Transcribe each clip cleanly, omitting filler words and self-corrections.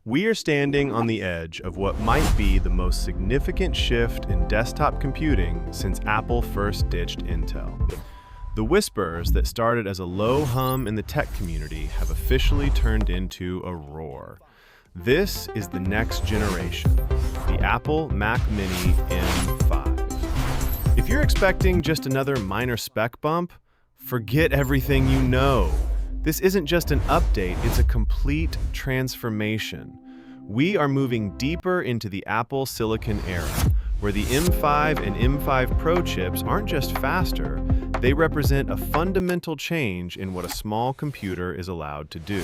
We are standing on the edge of what might be the most significant shift in desktop computing since Apple first ditched Intel. The whispers that started as a low hum in the tech community have officially turned into a roar. This is the next generation, the Apple Mac Mini M5. If you're expecting just another minor spec bump, forget everything you know. This isn't just an update, it's a complete transformation. We are moving deeper into the Apple Silicon era, where the M5 and M5 Pro chips aren't just faster, they represent a fundamental change in what a small computer is allowed to do.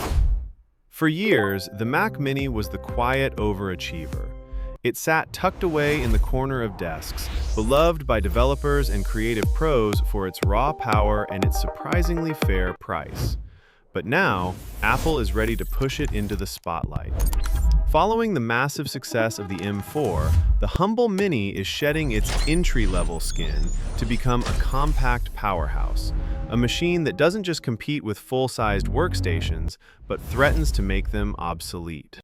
For years, the Mac Mini was the quiet overachiever. It sat tucked away in the corner of desks, beloved by developers and creative pros for its raw power and its surprisingly fair price. But now, Apple is ready to push it into the spotlight. Following the massive success of the M4, the humble Mini is shedding its entry-level skin to become a compact powerhouse, a machine that doesn't just compete with full-sized workstations, but threatens to make them obsolete.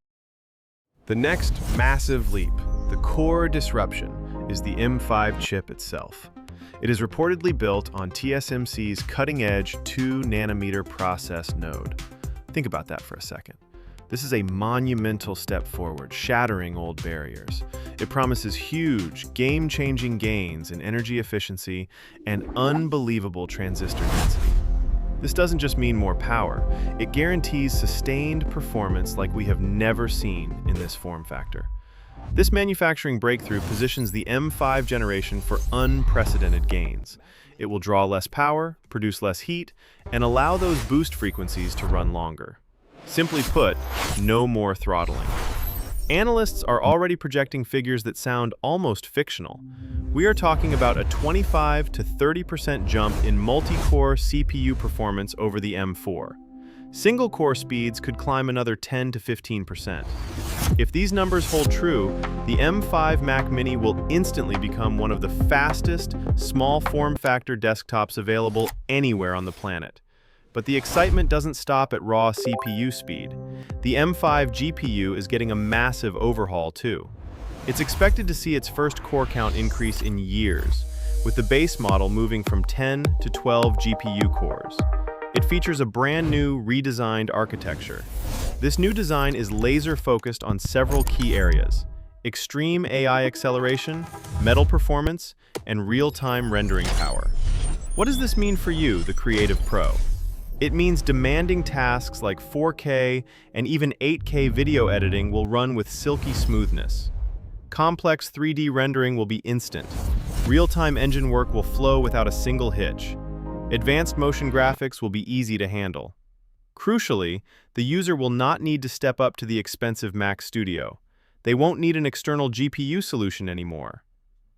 The next massive leap, the core disruption, is the M5 chip itself. It is reportedly built on TSMC's cutting-edge 2-nanometer process node. Think about that for a second. This is a monumental step forward, shattering old barriers. It promises huge, game-changing gains in energy efficiency and unbelievable transistor density. This doesn't just mean more power, it guarantees sustained performance like we have never seen in this form factor. This manufacturing breakthrough positions the M5 generation for unprecedented gains. It will draw less power, produce less heat, and allow those boost frequencies to run longer. Simply put, no more throttling. Analysts are already projecting figures that sound almost fictional. We are talking about a 25 to 30% jump in multi-core CPU performance over the M4. Single-core speeds could climb another 10 to 15%. If these numbers hold true, the M5 Mac Mini will instantly become one of the fastest, small form factor desktops available anywhere on the planet. But the excitement doesn't stop at raw CPU speed. The M5 GPU is getting a massive overhaul too. It's expected to see its first core count increase in years, with the base model moving from 10 to 12 GPU cores. It features a brand new, redesigned architecture. This new design is laser-focused on several key areas: extreme AI acceleration, metal performance, and real-time rendering power. What does this mean for you, the creative pro? It means demanding tasks like 4K and even 8K video editing will run with silky smoothness. Complex 3D rendering will be instant. Real-time engine work will flow without a single hitch. Advanced motion graphics will be easy to handle. Crucially, the user will not need to step up to the expensive Mac Studio. They won't need an external GPU solution anymore.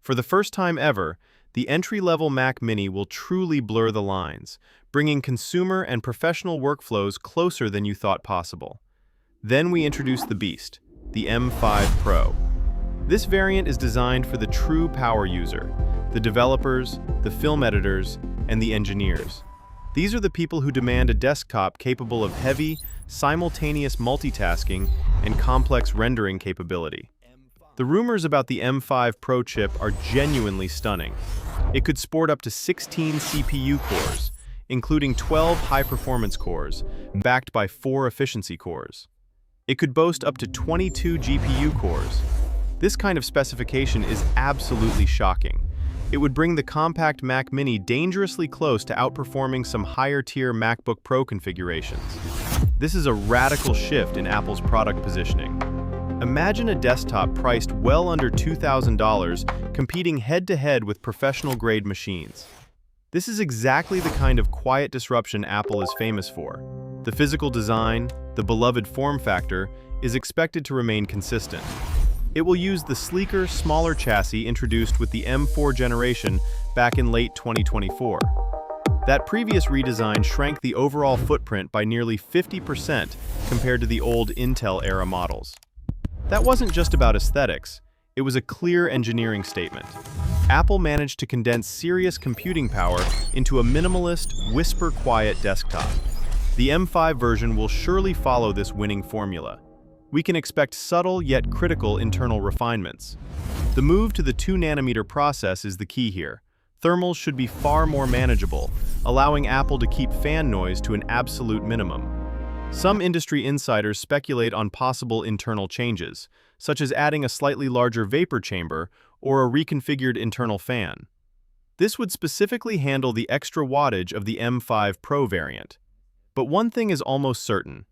For the first time ever, the entry-level Mac Mini will truly blur the lines, bringing consumer and professional workflows closer than you thought possible. Then we introduce the beast, the M5 Pro. This variant is designed for the true power user, the developers, the film editors, and the engineers. These are the people who demand a desktop capable of heavy, simultaneous multitasking and complex rendering capability. The rumors about the M5 Pro chip are genuinely stunning. It could sport up to 16 CPU cores, including 12 high-performance cores, backed by 4 efficiency cores. It could boast up to 22 GPU cores. This kind of specification is absolutely shocking. It would bring the compact Mac Mini dangerously close to outperforming some higher-tier MacBook Pro configurations. This is a radical shift in Apple's product positioning. Imagine a desktop priced well under $2,000 competing head-to-head with professional-grade machines. This is exactly the kind of quiet disruption Apple is famous for. The physical design, the beloved form factor, is expected to remain consistent. It will use the sleeker, smaller chassis introduced with the M4 generation back in late 2024. That previous redesign shrank the overall footprint by nearly 50% compared to the old Intel-era models. That wasn't just about aesthetics, it was a clear engineering statement. Apple managed to condense serious computing power into a minimalist, whisper-quiet desktop. The M5 version will surely follow this winning formula. we can expect subtle yet critical internal refinements. The move to the 2-nanometer process is the key here. Thermals should be far more manageable, allowing Apple to keep fan noise to an absolute minimum. Some industry insiders speculate on possible internal changes, such as adding a slightly larger vapor chamber or a reconfigured internal fan. This would specifically handle the extra wattage of the M5 Pro variant. But one thing is almost certain: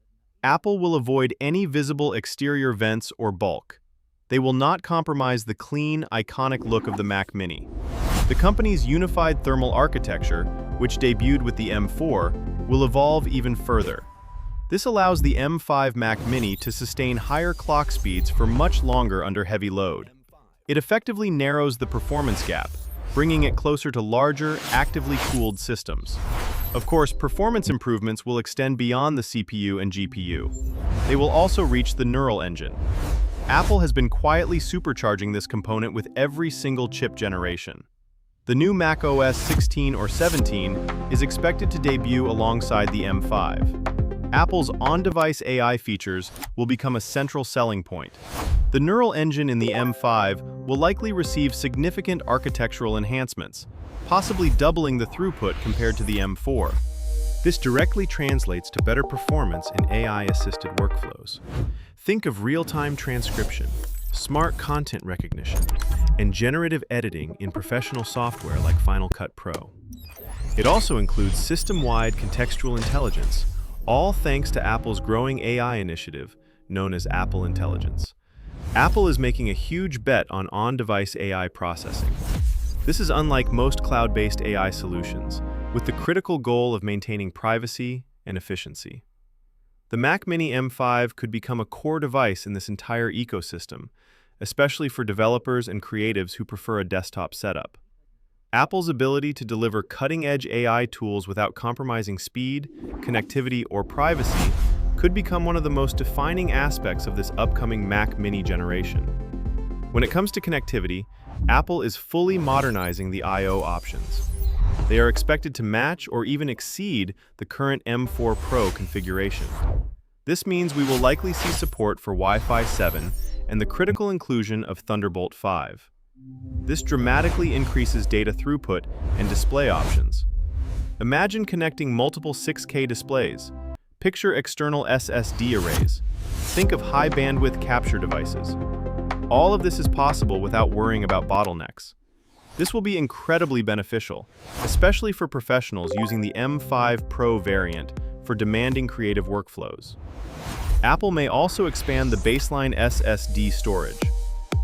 Apple will avoid any visible exterior vents or bulk. They will not compromise the clean, iconic look of the Mac Mini. The company's unified thermal architecture, which debuted with the M4, will evolve even further. This allows the M5 Mac Mini to sustain higher clock speeds for much longer under heavy load. It effectively narrows the performance gap, bringing it closer to larger, actively cooled systems. Of course, performance improvements will extend beyond the CPU and GPU. They will also reach the neural engine. Apple has been quietly supercharging this component with every single chip generation. The new Mac OS 16 or 17 is expected to debut alongside the M5. Apple's on-device AI features will become a central selling point. The neural engine in the M5 will likely receive significant architectural enhancements, possibly doubling the throughput compared to the M4. This directly translates to better performance in AI-assisted workflows. Think of real-time transcription, smart content recognition, and generative editing in professional software like Final Cut Pro. It also includes system-wide contextual intelligence, all thanks to Apple's growing AI initiative known as Apple Intelligence. Apple is making a huge bet on on-device AI processing. This is unlike most cloud-based AI solutions, with the critical goal of maintaining privacy and efficiency. The Mac Mini M5 could become a core device in this entire ecosystem, especially for developers and creatives who prefer a desktop setup. Apple's ability to deliver cutting-edge AI tools without compromising speed, connectivity, or privacy could become one of the most defining aspects of this upcoming Mac Mini generation. When it comes to connectivity, Apple is fully modernizing the I/O options. They are expected to match or even exceed the current M4 Pro configuration. This means we will likely see support for Wi-Fi 7 and the critical inclusion of Thunderbolt 5. This dramatically increases data throughput and display options. Imagine connecting multiple 6K displays. Picture external SSD arrays. Think of high-bandwidth capture devices. All of this is possible without worrying about bottlenecks. This will be incredibly beneficial, especially for professionals using the M5 Pro variant for demanding creative workflows. Apple may also expand the baseline SSD storage.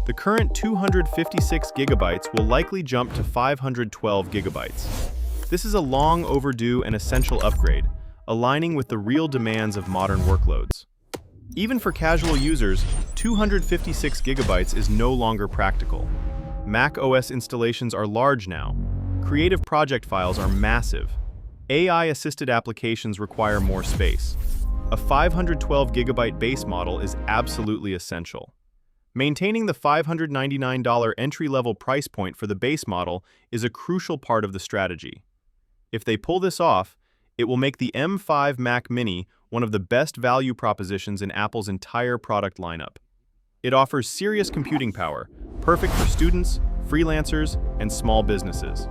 The current 256 GB will likely jump to 512 GB. This is a long overdue and essential upgrade, aligning with the real demands of modern workloads. Even for casual users, 256 GB is no longer practical. Mac OS installations are large now. Creative project files are massive. AI-assisted applications require more space. A 512 GB base model is absolutely essential. Maintaining the $599 entry-level price point for the base model is a crucial part of the strategy. If they pull this off, it will make the M5 Mac Mini one of the best value propositions in Apple's entire product lineup. It offers serious computing power, perfect for students, freelancers, and small businesses.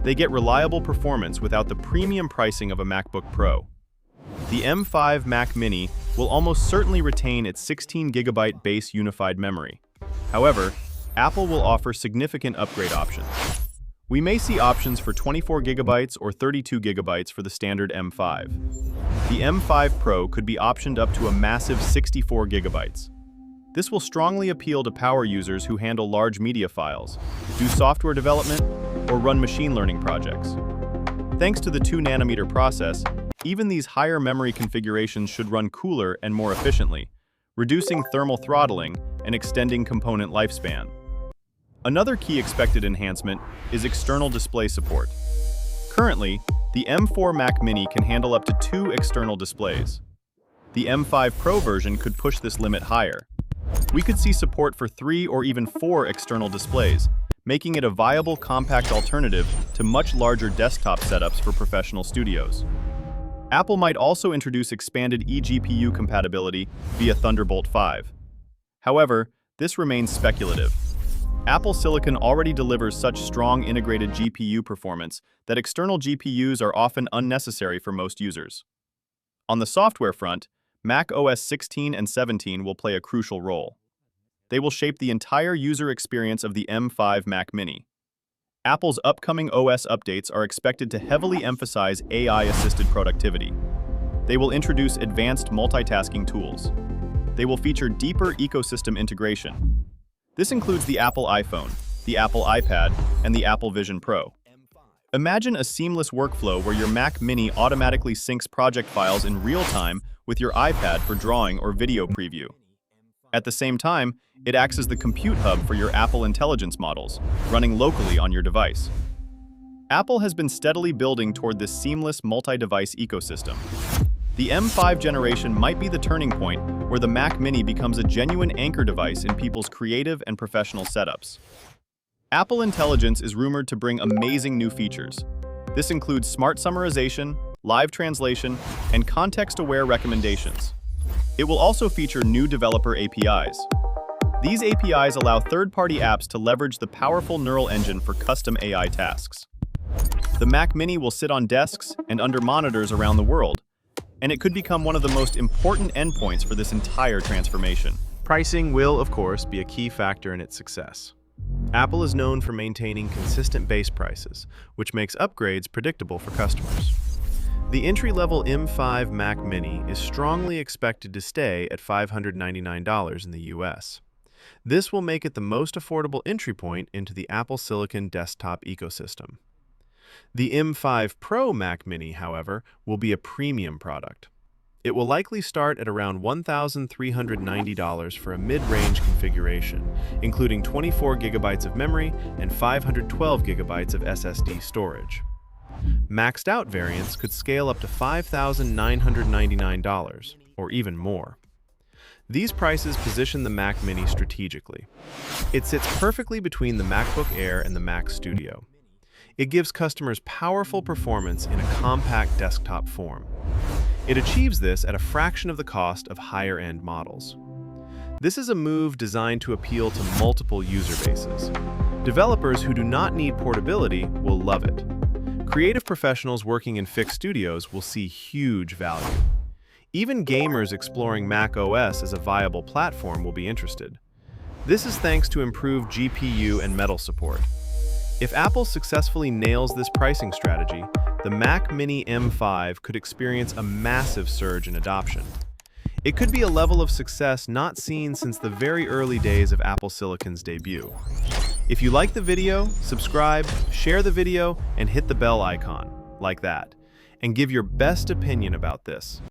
They get reliable performance without the premium pricing of a MacBook Pro. The M5 Mac Mini will almost certainly retain its 16 GB base unified memory. However, Apple will offer significant upgrade options. We may see options for 24 GB or 32 GB for the standard M5. The M5 Pro could be optioned up to a massive 64 GB. This will strongly appeal to power users who handle large media files, do software development, or run machine learning projects. Thanks to the 2-nanometer process, even these higher memory configurations should run cooler and more efficiently, reducing thermal throttling and extending component lifespan. Another key expected enhancement is external display support. Currently, the M4 Mac Mini can handle up to 2 external displays. The M5 Pro version could push this limit higher. We could see support for 3 or even 4 external displays, making it a viable compact alternative to much larger desktop setups for professional studios. Apple might also introduce expanded eGPU compatibility via Thunderbolt 5. However, this remains speculative. Apple Silicon already delivers such strong integrated GPU performance that external GPUs are often unnecessary for most users. On the software front, Mac OS 16 and 17 will play a crucial role. They will shape the entire user experience of the M5 Mac Mini. Apple's upcoming OS updates are expected to heavily emphasize AI-assisted productivity. They will introduce advanced multitasking tools. They will feature deeper ecosystem integration. This includes the Apple iPhone, the Apple iPad, and the Apple Vision Pro. Imagine a seamless workflow where your Mac Mini automatically syncs project files in real time with your iPad for drawing or video preview. At the same time, it acts as the compute hub for your Apple Intelligence models, running locally on your device. Apple has been steadily building toward this seamless multi-device ecosystem. The M5 generation might be the turning point where the Mac Mini becomes a genuine anchor device in people's creative and professional setups. Apple Intelligence is rumored to bring amazing new features. This includes smart summarization, live translation, and context-aware recommendations. It will also feature new developer APIs. These APIs allow third-party apps to leverage the powerful neural engine for custom AI tasks. The Mac Mini will sit on desks and under monitors around the world, and it could become one of the most important endpoints for this entire transformation. Pricing will, of course, be a key factor in its success. Apple is known for maintaining consistent base prices, which makes upgrades predictable for customers. The entry-level M5 Mac Mini is strongly expected to stay at $599 in the US. This will make it the most affordable entry point into the Apple Silicon desktop ecosystem. The M5 Pro Mac Mini, however, will be a premium product. It will likely start at around $1,390 for a mid-range configuration, including 24 GB of memory and 512 GB of SSD storage. Maxed out variants could scale up to $5,999, or even more. These prices position the Mac Mini strategically. It sits perfectly between the MacBook Air and the Mac Studio. It gives customers powerful performance in a compact desktop form. It achieves this at a fraction of the cost of higher-end models. This is a move designed to appeal to multiple user bases. Developers who do not need portability will love it. Creative professionals working in fixed studios will see huge value. Even gamers exploring Mac OS as a viable platform will be interested. This is thanks to improved GPU and metal support. If Apple successfully nails this pricing strategy, the Mac Mini M5 could experience a massive surge in adoption. It could be a level of success not seen since the very early days of Apple Silicon's debut. If you like the video, subscribe, share the video, and hit the bell icon, like that, and give your best opinion about this.